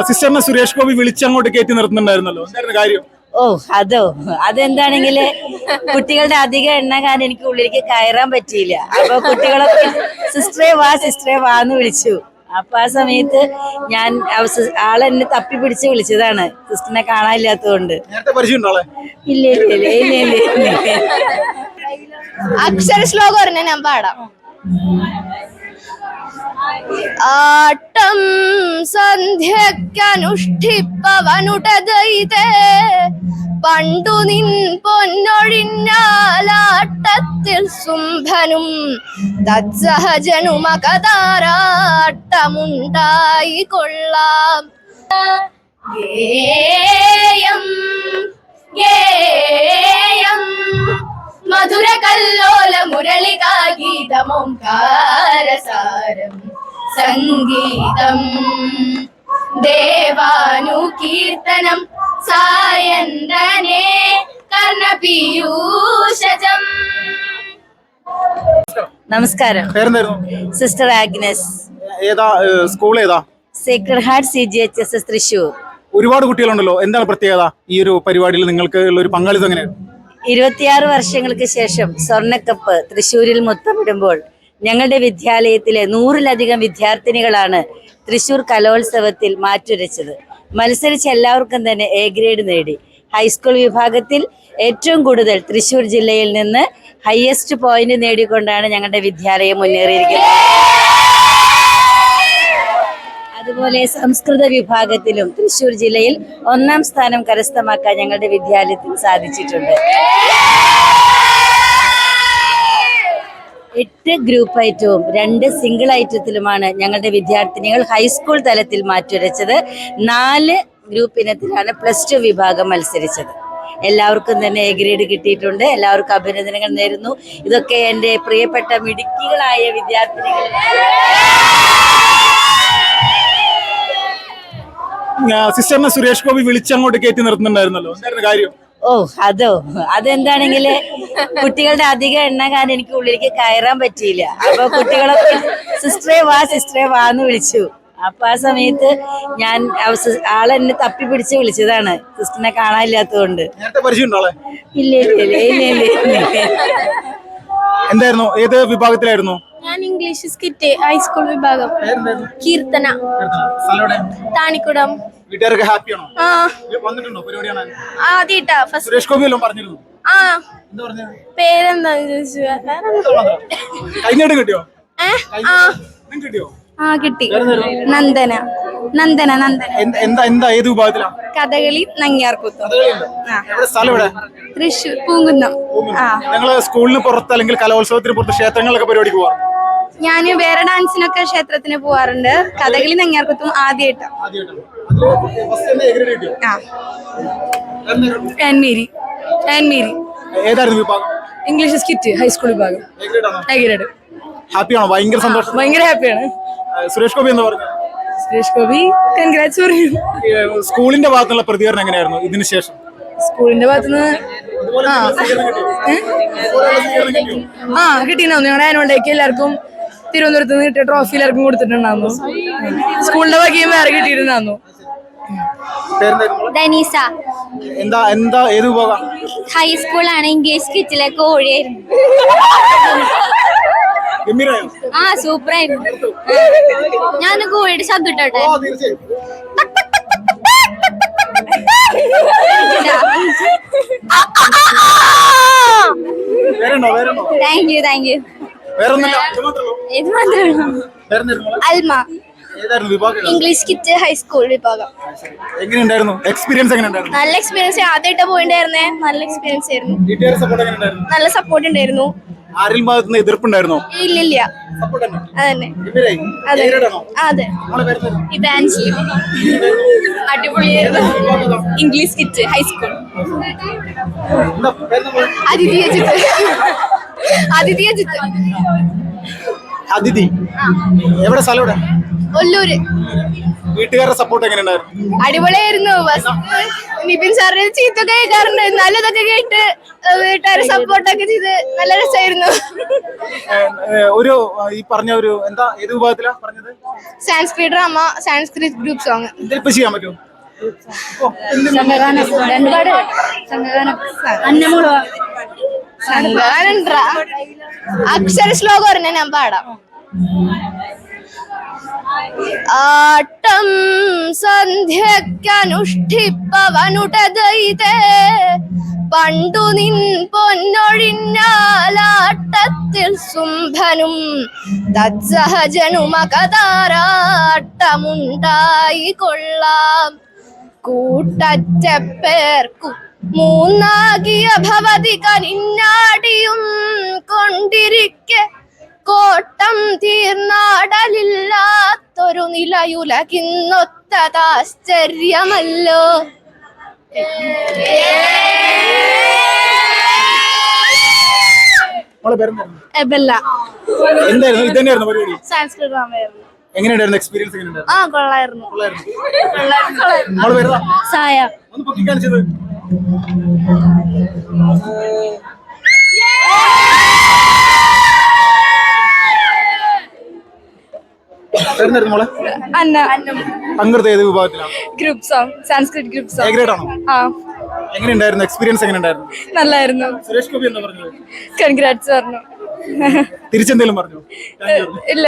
സിസ്റ്ററിനെ സുരേഷ് ഗോപി വിളിച്ചങ്ങോട്ട് കയറ്റി നിർത്തുന്നുണ്ടായിരുന്നല്ലോ, എന്തായിരുന്നു കാര്യം? ഓ അതോ അതെന്താണെങ്കില് കുട്ടികളുടെ അധിക എണ്ണ കാരണം എനിക്ക് ഉള്ളിലേക്ക് കയറാൻ പറ്റിയില്ല. അപ്പൊ കുട്ടികളൊക്കെ സിസ്റ്ററെ വാന്ന് വിളിച്ചു. അപ്പൊ ആ സമയത്ത് ഞാൻ ആളെന്നെ തപ്പി പിടിച്ച് വിളിച്ചതാണ്, സിസ്റ്ററിനെ കാണാനില്ലാത്തതുകൊണ്ട്. ഇല്ല ഇല്ല ഇല്ല ഇല്ല ഇല്ല. അക്ഷര ശ്ലോകം പറഞ്ഞ ഞാൻ പാടാം. ആട്ടം സന്ധ്യക്കനുഷ്ഠിപ്പവനുടതൈതേ പണ്ടു നിൻ പൊന്നൊഴിഞ്ഞാലാട്ടത്തിൽ സുംഭനും തത്സഹജനുമകതാരാട്ടമുണ്ടായി കൊള്ളാം. ഗേയം ഗേയം മധുര കല്ലോല മുരളികാ ഗീതമോംകാരസാരം സംഗീതം ദേവാനുകീർത്തനം സായന്തനേ കർണപീയൂഷജം. നമസ്കാരം. Sister Agnes. ഏതാ സ്കൂൾ? ഏതാ? Sacred heart CGHSS Thrissur. ഒരുപാട് കുട്ടികളുണ്ടല്ലോ, എന്താണ് പ്രത്യേകത? ഈ ഒരു പരിപാടിയിൽ നിങ്ങൾക്ക് ഉള്ള ഒരു പങ്കാളിത്തം എങ്ങനെയാണ്? 26 വർഷങ്ങൾക്ക് ശേഷം സ്വർണ്ണക്കപ്പ് തൃശ്ശൂരിൽ മുത്തമിടുമ്പോൾ ഞങ്ങളുടെ വിദ്യാലയത്തിലെ 100-ലധികം വിദ്യാർത്ഥിനികളാണ് തൃശ്ശൂർ കലോത്സവത്തിൽ മാറ്റുരച്ചത്. മത്സരിച്ച എല്ലാവർക്കും തന്നെ A ഗ്രേഡ് നേടി. ഹൈസ്കൂൾ വിഭാഗത്തിൽ ഏറ്റവും കൂടുതൽ തൃശ്ശൂർ ജില്ലയിൽ നിന്ന് ഹയസ്റ്റ് പോയിന്റ് നേടിക്കൊണ്ടാണ് ഞങ്ങളുടെ വിദ്യാലയം മുന്നേറിയിരിക്കുന്നത്. അതുപോലെ സംസ്കൃത വിഭാഗത്തിലും തൃശ്ശൂർ ജില്ലയിൽ 1ാം സ്ഥാനം കരസ്ഥമാക്കാൻ ഞങ്ങളുടെ വിദ്യാലയത്തിൽ സാധിച്ചിട്ടുണ്ട്. 8 ഗ്രൂപ്പ് ഐറ്റവും 2 സിംഗിൾ ഐറ്റത്തിലുമാണ് ഞങ്ങളുടെ വിദ്യാർത്ഥിനികൾ ഹൈസ്കൂൾ തലത്തിൽ മാറ്റുരച്ചത്. 4 ഗ്രൂപ്പ് ഇനത്തിലാണ് +2 വിഭാഗം മത്സരിച്ചത്. എല്ലാവർക്കും തന്നെ A ഗ്രേഡ് കിട്ടിയിട്ടുണ്ട്. എല്ലാവർക്കും അഭിനന്ദനങ്ങൾ നേരുന്നു. ഇതൊക്കെ എൻ്റെ പ്രിയപ്പെട്ട മിടുക്കികളായ വിദ്യാർത്ഥിനികൾ. സിസ്റ്ററിനെ സുരേഷ് ഗോപി വിളിച്ചങ്ങോട്ട് കയറ്റി നിർത്തുന്നുണ്ടായിരുന്നല്ലോ, എന്തായിരുന്നു കാര്യം? ഓ അതോ അതെന്താണെങ്കില് കുട്ടികളുടെ അധിക എണ്ണ കാരണം എനിക്ക് ഉള്ളിലേക്ക് കയറാൻ പറ്റിയില്ല. അപ്പൊ കുട്ടികളൊക്കെ സിസ്റ്ററെ വാന്ന് വിളിച്ചു. അപ്പൊ ആ സമയത്ത് ഞാൻ ആളെന്നെ തപ്പി പിടിച്ച് വിളിച്ചതാണ്, സിസ്റ്ററിനെ കാണാനില്ലാത്തതുകൊണ്ട്. ഇല്ല ഇല്ല ഇല്ല ഇല്ല ഇല്ല. എന്തായിരുന്നു? ഏത് വിഭാഗത്തിലായിരുന്നു? ഞാൻ ഇംഗ്ലീഷ് സ്കിറ്റ് ഹൈസ്കൂൾ വിഭാഗം. കീർത്തന, താണിക്കുടം. വീട്ടുകാരൊക്കെ ഹാപ്പിയാണോ? ആദ്യമായിട്ടാ ഫസ്റ്റ്. സുരേഷ് ഗോപി എല്ലാം പറഞ്ഞിരുന്നു. പേരെന്താന്ന് ചോദിച്ചു. കിട്ടിയോ? കിട്ടിയോ? കിട്ടി. നന്ദന. എന്താ ഏത് വിഭാഗത്തിലാ? കഥകളി, നങ്ങ്യാർകൂത്ത്. തൃശ്ശൂർ പൂങ്കുന്നം. ഞങ്ങള് സ്കൂളിന് പുറത്ത് അല്ലെങ്കിൽ കലോത്സവത്തിന് പുറത്ത് ക്ഷേത്രങ്ങളിലൊക്കെ പരിപാടിക്ക് പോവാം. ഞാൻ വേറെ ഡാൻസിനൊക്കെ ക്ഷേത്രത്തിന് പോവാറുണ്ട്. കഥകളി, നങ്ങ്യാർകൂത്തും ആദ്യമായിട്ടാ. ഏതായിരുന്നു വിഭാഗം? ഇംഗ്ലീഷ് സ്കിറ്റ് ഹൈസ്കൂൾ വിഭാഗം. ഹാപ്പിയാണോ? ഭയങ്കര സന്തോഷം. ഭയങ്കര ഹാപ്പിയാണ്. സുരേഷ് ഗോപി എന്ന് പറഞ്ഞു. സുരേഷ് ഗോപി കൺഗ്രാറ്റ്സ് പറയൂ. സ്കൂളിന്റെ ഭാഗത്തുള്ള പ്രതികരണം എങ്ങനെയായിരുന്നു ഇതിന് ശേഷം? സ്കൂളിന്റെ ഭാഗത്തുനിന്ന് കിട്ടിയിട്ടുണ്ടാവും. ഞങ്ങളുടെ ആനുവൽ ഡേക്ക് എല്ലാവർക്കും തിരുവനന്തപുരത്ത് നിന്ന് കിട്ടിയ ട്രോഫി എല്ലാവർക്കും കൊടുത്തിട്ടുണ്ടായിരുന്നു. സ്കൂളിന്റെ ഭാഗ്യം വേറെ കിട്ടിയിട്ടുണ്ടായിരുന്നു. ദനീസ. എന്താ ഏത് വിഭാഗം? ഹൈസ്കൂളാണ്. ഇംഗ്ലീഷ് കിറ്റിലെ കോഴിയായിരുന്നു. സൂപ്പറായിരുന്നു. ഞാൻ കോഴിയുടെ ശബ്ദം ഇട്ടോട്ടെ? Thank you. ഇത് മാത്രമേ. അൽമ. ഇംഗ്ലീഷ് കിറ്റ് ഹൈസ്കൂൾ വിഭാഗം. എങ്ങനെയുണ്ടായിരുന്നു എക്സ്പീരിയൻസ്? നല്ല എക്സ്പീരിയൻസ്. ആദ്യമായിട്ട് പോയിണ്ടായിരുന്നേ. നല്ല എക്സ്പീരിയൻസ് ആയിരുന്നു. നല്ല സപ്പോർട്ട് ഉണ്ടായിരുന്നു. ആരിൽ ഭാഗത്തുനിന്ന് എതിർപ്പുണ്ടായിരുന്നോ? ഇല്ലില്ല. അതന്നെ. അതെ. അടിപൊളിയായിരുന്നു. English kit high school. അതിഥി. എവിടെ സ്ഥലം? ഒല്ലൂര്. വീട്ടുകാരുടെ സപ്പോർട്ട് എങ്ങനെ ഉണ്ടായിരുന്നു? അടിപൊളിയായിരുന്നു. നിപിൻ സാറിന് ചീത്തൊക്കെ കേൾക്കാറുണ്ട്, എന്നാലും ഇതൊക്കെ കേട്ട് വീട്ടുകാരെ സപ്പോർട്ടൊക്കെ ചെയ്ത് നല്ല രസമായിരുന്നു. ഒരു ഈ പറഞ്ഞ ഒരു എന്താ ഏത് വിഭാഗത്തിലാ പറഞ്ഞത്? Sanskrit drama, Sanskrit group song. ഇതിലിപ്പോ ചെയ്യാൻ പറ്റുമോ? അക്ഷര ശ്ലോകം പറഞ്ഞ ഞാൻ പാടാം. ആട്ടം സന്ധ്യക്കനുഷ്ഠിപ്പവനുടതൈതേ പണ്ടു നിൻ പൊന്നൊഴിഞ്ഞാലാട്ടത്തിൽ സുംഭനും തത്സഹജനുമകതാരാട്ടമുണ്ടായി കൊള്ളാം. കൂട്ടറ്റ പേർക്കു മൂന്നാകിയ ഭവതി കനിഞ്ഞാടിയും കൊണ്ടിരിക്കെ കോട്ടം തീർന്നാടലില്ലാത്തൊരു നിലയുലകിന്നൊത്തതാശ്ചര്യമല്ലോ. എബല്ല എന്തായിരുന്നു ഇത് തന്നെയായിരുന്നു പരിപാടി? സാൻസ്ക്രിറ്റ് ഡ്രാമയായിരുന്നു. എങ്ങനെയുണ്ടായിരുന്നു എക്സ്പീരിയൻസ്? എങ്ങനെയുണ്ടായിരുന്നു? ആ കൊള്ളായിരുന്നു. മോള് പേരെന്താ? സായ. ഒന്ന് പൊക്കി കാണിച്ചത്. പേരെന്തായിരുന്നു മോളെ? അന്ന. പങ്കെടുത്ത ഏത് വിഭാഗത്തിലാണ്? Group song, Sanskrit group A song. Grade ആണോ? ആ എങ്ങനെയുണ്ടായിരുന്നു എക്സ്പീരിയൻസ്? എങ്ങനെയുണ്ടായിരുന്നു? നല്ലായിരുന്നു. സുരേഷ് ഗോപി എന്താ പറഞ്ഞത്? കൺഗ്രാറ്റ്സ് പറഞ്ഞു. തിരിച്ചെന്തെങ്കിലും പറഞ്ഞു? ഇല്ല,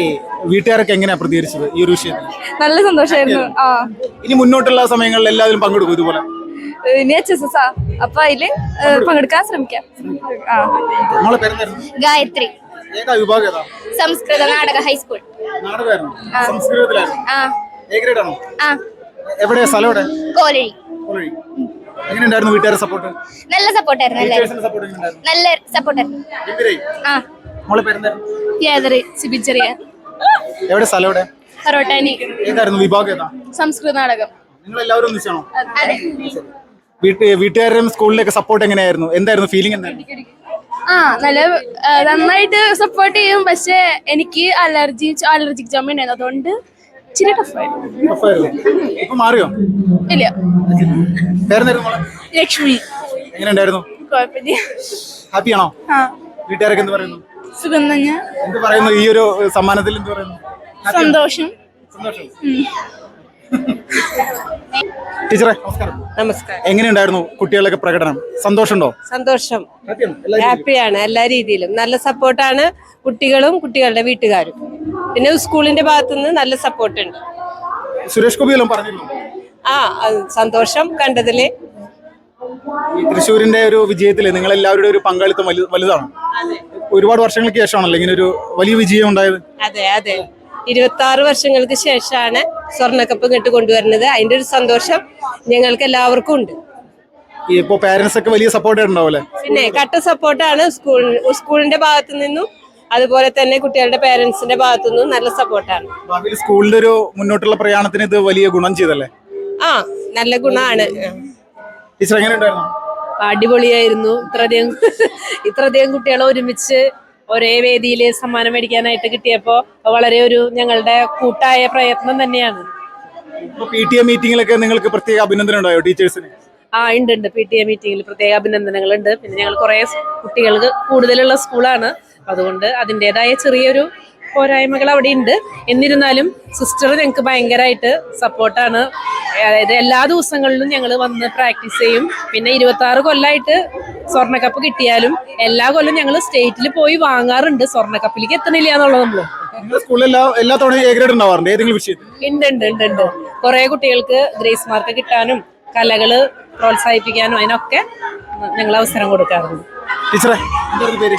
ഈ വീട്ടുകാരൊക്കെ എങ്ങനെയാ പ്രതികരിച്ചത് ഈ ഒരു വിഷയത്തിൽ? നല്ല സന്തോഷമായിരുന്നു. ആ ഇനി മുന്നോട്ടുള്ള സമയങ്ങളിൽ എല്ലാവരും പങ്കെടുക്കും ഇതുപോലെ? ഇനി HSS അപ്പൊ അതില് പങ്കെടുക്കാൻ ശ്രമിക്കാം. ആ നമ്മളെ പേരെന്തായിരുന്നു? ഗായത്രി, ഏതാ വിഭാഗം? ഏതാ? സംസ്കൃത നാടക ഹൈസ്കൂൾ. നാടകമായിരുന്നു? സംസ്കൃതത്തിലായിരുന്നു? ആ എ ഗ്രേഡ് ആണോ? ആ എവിടെയാ സ്ഥലം? എവിടെ? കോലഴി. എങ്ങനെയുണ്ടായിരുന്നു വീട്ടുകാരുടെ സപ്പോർട്ട്? നല്ല സപ്പോർട്ടായിരുന്നു. ടീച്ചേഴ്സിന്റെ സപ്പോർട്ട് എങ്ങനെയുണ്ടായിരുന്നു? നല്ല സപ്പോർട്ടായിരുന്നു. ഗംഭീരായി. ആ മോളെ പേരെന്തായിരുന്നു? സിബിച്ചെറിയ. എവിടെ സ്ഥലം? എവിടെ? റോട്ടാനി. ഏതായിരുന്നു വിഭാഗം? ഏതാ? സംസ്കൃത നാടകം. നിങ്ങൾ എല്ലാവരും ഒന്നിച്ചാണോ? അതെ. വീട്ടുകാരുടെയും സ്കൂളിലേക്ക് സപ്പോർട്ട് എങ്ങനെയായിരുന്നു? എന്തായിരുന്നു ഫീലിംഗ്? എന്തായിരുന്നു? ആ നന്നായിട്ട് സപ്പോർട്ട് ചെയ്യും. പക്ഷെ എനിക്ക് അലർജിക് ചുമ ഉണ്ടായിരുന്നു, അതുകൊണ്ട് ഇച്ചിരി ടഫായിരുന്നു. ഇപ്പൊ മാറിയോ? ഇല്ല. പേരെന്തായിരുന്നു മോളെ? ലക്ഷ്മി. എങ്ങനെയുണ്ടായിരുന്നു? കുഴപ്പമില്ല. ഹാപ്പിയാണോ? ആ വീട്ടുകാരൊക്കെ എന്ത് പറയുന്നു? സുഖം തന്നെ. എന്ത് പറയുന്നു ഈ ഒരു സമ്മാനത്തിൽ? എന്ത് പറയുന്നു? സന്തോഷം. സന്തോഷം. ടീച്ചറെ നമസ്കാരം. നമസ്കാരം. എങ്ങനെയുണ്ടായിരുന്നു കുട്ടികളുടെ പ്രകടനം? സന്തോഷമുണ്ടോ? സന്തോഷം, ഹാപ്പിയാണ്. എല്ലാ രീതിയിലും നല്ല സപ്പോർട്ടാണ് കുട്ടികളും കുട്ടികളുടെ വീട്ടുകാരും. പിന്നെ സ്കൂളിന്റെ ഭാഗത്തുനിന്ന് നല്ല സപ്പോർട്ടുണ്ട്. സുരേഷ് ഗോപിയെല്ലാം പറഞ്ഞിരുന്നു. ആ സന്തോഷം കണ്ടതില്. ഈ തൃശ്ശൂരിന്റെ ഒരു വിജയത്തില് നിങ്ങൾ എല്ലാവരുടെ ഒരു പങ്കാളിത്തം വലുതാണ്. ഒരുപാട് വർഷങ്ങൾക്ക് ശേഷമാണല്ലോ ഇങ്ങനെ ഒരു വലിയ വിജയം ഉണ്ടായത്. അതെ അതെ, 26 വർഷങ്ങൾക്ക് ശേഷമാണ് സ്വർണ്ണക്കപ്പ് ഇങ്ങോട്ട് കൊണ്ടുവരുന്നത്. അതിന്റെ ഒരു സന്തോഷം ഞങ്ങൾക്ക് എല്ലാവർക്കും ഉണ്ട്. ഇപ്പൊ പാരന്റ്സ് ഒക്കെ വലിയ സപ്പോർട്ട് ഉണ്ടാവില്ലേ? പിന്നെ കട്ട സപ്പോർട്ടാണ് സ്കൂളിന്റെ ഭാഗത്തു നിന്നും, അതുപോലെ തന്നെ കുട്ടികളുടെ പേരൻസിന്റെ ഭാഗത്തു നിന്നും നല്ല സപ്പോർട്ടാണ്. ഭാവിയിൽ സ്കൂളിന്റെ ഒരു മുന്നോട്ടുള്ള പ്രയാണത്തിന് ഇത് വലിയ ഗുണം ചെയ്തല്ലേ? ആ നല്ല ഗുണമാണ്. ടീച്ചർ എങ്ങനെയുണ്ടായിരുന്നു? അടിപൊളിയായിരുന്നു. ഇത്രയധികം കുട്ടികളെ ഒരുമിച്ച് ഒരേ വേദിയിൽ സമ്മാനം മേടിക്കാനായിട്ട് കിട്ടിയപ്പോൾ വളരെ ഒരു ഞങ്ങളുടെ കൂട്ടായ പ്രയത്നം തന്നെയാണ്. PTA മീറ്റിംഗിലൊക്കെ നിങ്ങൾക്ക് പ്രത്യേക അഭിനന്ദനം ഉണ്ടായോ ടീച്ചേഴ്സിന്? ഉണ്ട്. PTA മീറ്റിംഗിൽ പ്രത്യേക അഭിനന്ദനങ്ങളുണ്ട്. പിന്നെ ഞങ്ങൾ കുറേ കുട്ടികൾക്ക് കൂടുതലുള്ള സ്കൂളാണ്, അതുകൊണ്ട് അതിൻ്റെതായ ചെറിയൊരു പോരായ്മകൾ അവിടെ ഉണ്ട്. എന്നിരുന്നാലും സിസ്റ്റർ ഞങ്ങൾക്ക് ഭയങ്കരമായിട്ട് സപ്പോർട്ടാണ്. അതായത് എല്ലാ ദിവസങ്ങളിലും ഞങ്ങൾ വന്ന് പ്രാക്ടീസ് ചെയ്യും. പിന്നെ 26 കൊല്ലമായിട്ട് സ്വർണ്ണക്കപ്പ് കിട്ടിയാലും എല്ലാ കൊല്ലം ഞങ്ങൾ സ്റ്റേറ്റിൽ പോയി വാങ്ങാറുണ്ട്. സ്വർണ്ണക്കപ്പിലേക്ക് എത്തണില്ല എന്നുള്ളതുള്ളൂ. സ്കൂളിൽ എല്ലാ തവണയും എ ഗ്രേഡ് ഉണ്ടാവാറുണ്ട് ഏതെങ്കിലും വിഷയത്തിൽ? ഉണ്ട്. കുറെ കുട്ടികൾക്ക് ഗ്രേസ് മാർക്ക് കിട്ടാനും കലകള് പ്രോത്സാഹിപ്പിക്കാനും അതിനൊക്കെ ഞങ്ങൾ അവസരം കൊടുക്കാറുണ്ട്. ടീച്ചറെ പേര്?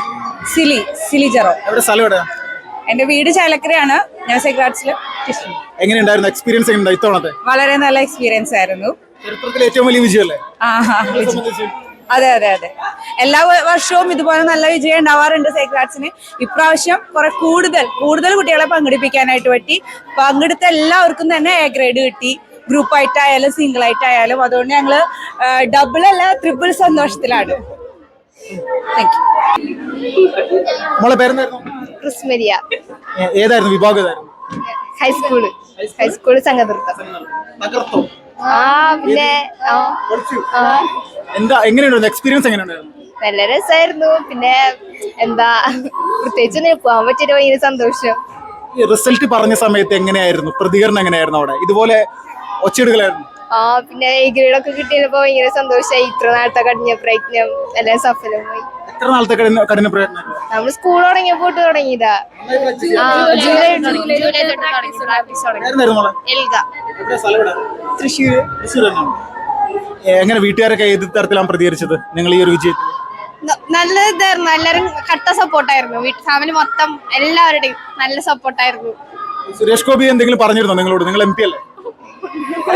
സിലി ജെറോ. എവിടെ സ്ഥലം? എവിടെയാ? എന്റെ വീട് ചാലക്കരയാണ്. ഞാൻ സെക്രാറ്റ്സില്. എങ്ങനെയുണ്ടായിരുന്നു എക്സ്പീരിയൻസ്? എങ്ങനെയുണ്ടായി ഇത്തവണത്തെ? വളരെ നല്ല എക്സ്പീരിയൻസ് ആയിരുന്നു. ചരിത്രത്തിലെ ഏറ്റവും വലിയ വിജയമല്ലേ? അതെ. എല്ലാ വർഷവും ഇതുപോലെ നല്ല വിജയം ഉണ്ടാവാറുണ്ട് സെക്രാറ്റ്സിന്. ഇപ്രാവശ്യം കുറെ കൂടുതൽ കുട്ടികളെ പങ്കെടുപ്പിക്കാനായിട്ട് പറ്റി. പങ്കെടുത്ത എല്ലാവർക്കും തന്നെ എ ഗ്രേഡ് കിട്ടി. ഗ്രൂപ്പായിട്ടായാലും സിംഗിൾ ആയിട്ടായാലും. അതുകൊണ്ട് ഞങ്ങള് ഡബിൾ അല്ല ട്രിപ്പിൾ സന്തോഷത്തിലാണ്. Thank you. മോളെ പേരെന്തായിരുന്നു? ക്രിസ്മരിയ. ഏതായിരുന്നു വിഭാഗം? ഹൈസ്കൂള് സംഘനൃത്തം. തകർത്തോ? ആ പിന്നെ പഠിച്ചു? എങ്ങനെയുണ്ടായിരുന്നു എക്സ്പീരിയൻസ്? എങ്ങനെയുണ്ടായിരുന്നു? നല്ല രസമായിരുന്നു. പിന്നെ എന്താ പ്രത്യേകിച്ച് പോകാൻ പറ്റിയിട്ട് ഭയങ്കര സന്തോഷം. ഈ റിസൾട്ട് പറഞ്ഞ സമയത്ത് എങ്ങനെയായിരുന്നു പ്രതികരണം? എങ്ങനെയായിരുന്നു അവിടെ? ഇതുപോലെ ഒച്ചയിടുകളായിരുന്നു? പിന്നെ എ ഗ്രേഡ് ഒക്കെ കിട്ടിയപ്പോ ഭയങ്കര സന്തോഷമായി. ഇത്ര നാളത്തെ കഠിന പ്രയത്നം എല്ലാം സഫലമായി. എത്ര നാളത്തെ കഠിന പ്രയത്നം? നമ്മൾ സ്കൂൾ തുടങ്ങിയപ്പോ തുടങ്ങിയതാ. ജൂലൈ തൃശ്ശൂർ. എങ്ങനെ വീട്ടുകാരൊക്കെ ഏത് തരത്തിലാണ് പ്രതികരിച്ചത് നിങ്ങൾ ഈ ഒരു വിജയത്തിൽ? നല്ല ഇതായിരുന്നു. എല്ലാരും കട്ട സപ്പോർട്ടായിരുന്നു. ഫാമിലി മൊത്തം എല്ലാവരുടെയും നല്ല സപ്പോർട്ടായിരുന്നു. സുരേഷ് ഗോപി എന്തെങ്കിലും പറഞ്ഞിരുന്നോ നിങ്ങളോട്? നിങ്ങൾ MP അല്ലേ?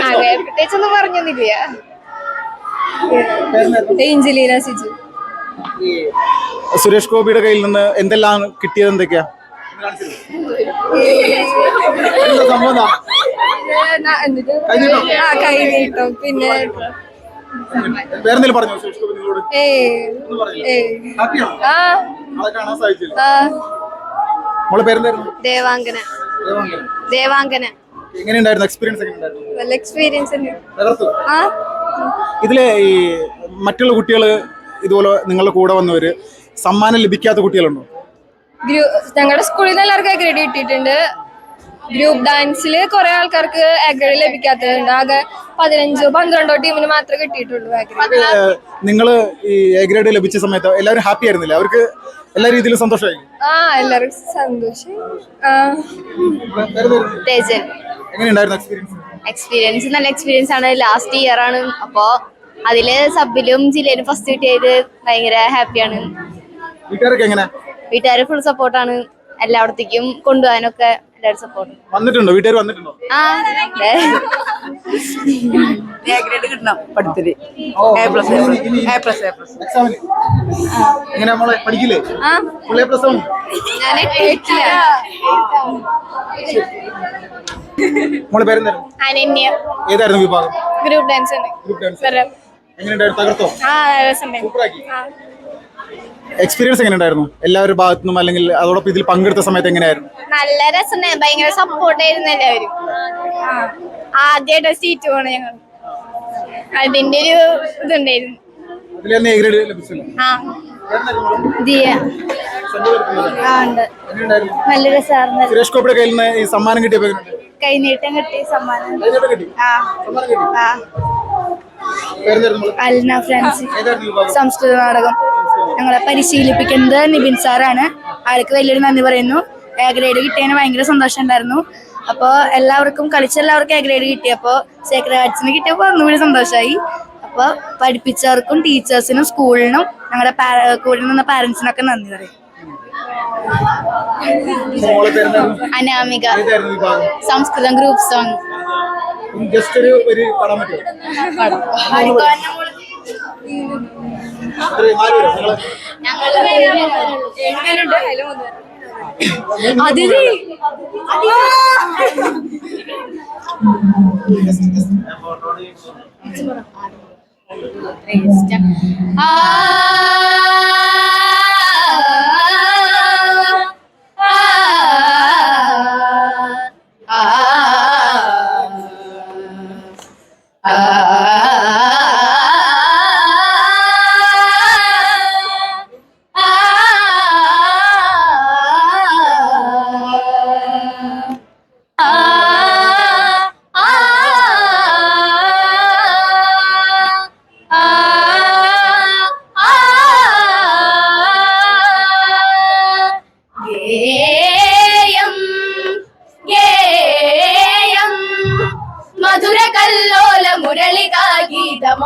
അങ്ങനെ പ്രത്യേകിച്ചൊന്നും പറഞ്ഞൊന്നുമില്ല. സുരേഷ് ഗോപിയുടെ കയ്യിൽ നിന്ന് എന്തെല്ലാം കിട്ടിയത്? എന്തൊക്കെയാ കൈനീട്ടം പിന്നെ വേറെന്തെങ്കിലും പറഞ്ഞോ സുരേഷ് ഗോപി നിങ്ങളോട്? മോളെ പേരെന്തായിരുന്നു? ദേവാംഗന. എങ്ങനെയുണ്ടായിരുന്നു എക്സ്പീരിയൻസ്? എങ്ങനെയുണ്ടായിരുന്നു? നല്ല എക്സ്പീരിയൻസ്. ഇതിലെ ഈ മറ്റുള്ള കുട്ടികള് ഇതുപോലെ നിങ്ങളുടെ കൂടെ വന്നവര് സമ്മാനം ലഭിക്കാത്ത കുട്ടികളുണ്ടോ? ഞങ്ങളുടെ സ്കൂളിൽ നിന്ന് എല്ലാവർക്കും എ ഗ്രേഡ് കിട്ടിയിട്ടുണ്ട്. ഗ്രൂപ്പ് ഡാൻസിൽ കുറെ ആൾക്കാർക്ക് എ ഗ്രേഡ് ലഭിക്കാത്തതുണ്ട്. ആകെ 15-12 ടീമിന് മാത്രമേ കിട്ടിയിട്ടുള്ളൂ എ ഗ്രേഡ്. നിങ്ങള് ഈ എ ഗ്രേഡ് ലഭിച്ച സമയത്ത് എല്ലാവരും ഹാപ്പി ആയിരുന്നില്ല? അവർക്ക് എല്ലാ രീതിയിലും സന്തോഷമായി? എല്ലാവർക്കും സന്തോഷം. എങ്ങനെയുണ്ടായിരുന്നു എക്സ്പീരിയൻസ്? എക്സ്പീരിയൻസ് നല്ല എക്സ്പീരിയൻസ് ആണ്. ലാസ്റ്റ് ഇയർ ആണ്. അപ്പോ അതില് സബിലും ജില്ലയിലും ഫസ്റ്റ് കിട്ടിയത് ഭയങ്കര ഹാപ്പിയാണ്. വീട്ടുകാരൊക്കെ എങ്ങനെ? വീട്ടുകാര് ഫുൾ സപ്പോർട്ടാണ്. എല്ലായിടത്തേക്കും കൊണ്ടുപോകാനൊക്കെ എല്ലാവരും സപ്പോർട്ട്. വന്നിട്ടുണ്ടോ? വീട്ടുകാർ വന്നിട്ടുണ്ടോ? കിട്ടണം പഠിത്തല്. എങ്ങനെ മോളെ പഠിക്കില്ലേ? മോളെ പേരെന്തായിരുന്നു? അനന്യ. ഏതായിരുന്നു വിഭാഗം? Group dance. എങ്ങനെയുണ്ടായിരുന്നു? തകർത്തോ? സൂപ്പറാക്കി. എക്സ്പീരിയൻസ് എങ്ങനെയുണ്ടായിരുന്നു എല്ലാവരുടെ ഭാഗത്തുനിന്നും? അല്ലെങ്കിൽ അതോടൊപ്പം ഇതിൽ പങ്കെടുത്ത സമയത്ത് എങ്ങനെയായിരുന്നു? നല്ല രസം. ഭയങ്കര സപ്പോർട്ടായിരുന്നു എല്ലാവരും. ആദ്യമായിട്ട് സീറ്റ് പോണ ഞങ്ങൾ. അതിന്റെ ഒരു ഇതുണ്ടായിരുന്നു. നല്ല രസമായിരുന്നു. സുരേഷ് ഗോപിയുടെ കയ്യിൽ നിന്ന് ഈ സമ്മാനം കിട്ടിയപ്പോ കൈനീട്ടം കിട്ടി. സമ്മാനം അൽന ഫ്രാൻസി. സംസ്കൃത നാടകം ഞങ്ങളെ പരിശീലിപ്പിക്കുന്നത് നിബിൻ സാറാണ്. ആൾക്ക് വലിയൊരു നന്ദി പറയുന്നു. എ ഗ്രേഡ് കിട്ടിയതിന് ഭയങ്കര സന്തോഷം ഉണ്ടായിരുന്നു. അപ്പോൾ എല്ലാവർക്കും കളിച്ചെല്ലാവർക്കും എ ഗ്രേഡ് കിട്ടിയപ്പോൾ സേക്രഡ് ആർട്സിന് കിട്ടിയപ്പോൾ ഒന്നുകൂടി സന്തോഷമായി. അപ്പോൾ പഠിപ്പിച്ചവർക്കും ടീച്ചേഴ്സിനും സ്കൂളിനും ഞങ്ങളുടെ കൂടെ നിന്ന പാരൻസിനൊക്കെ നന്ദി പറയും. അനാമിക. സംസ്കൃതം ഗ്രൂപ്പ് സോങ്.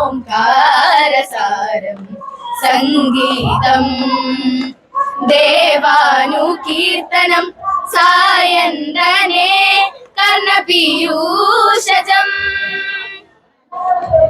ഓംകാരസാരം സംഗീതം ദേവാനുകീർത്തനം സായന്തനേ കർണപീയൂഷ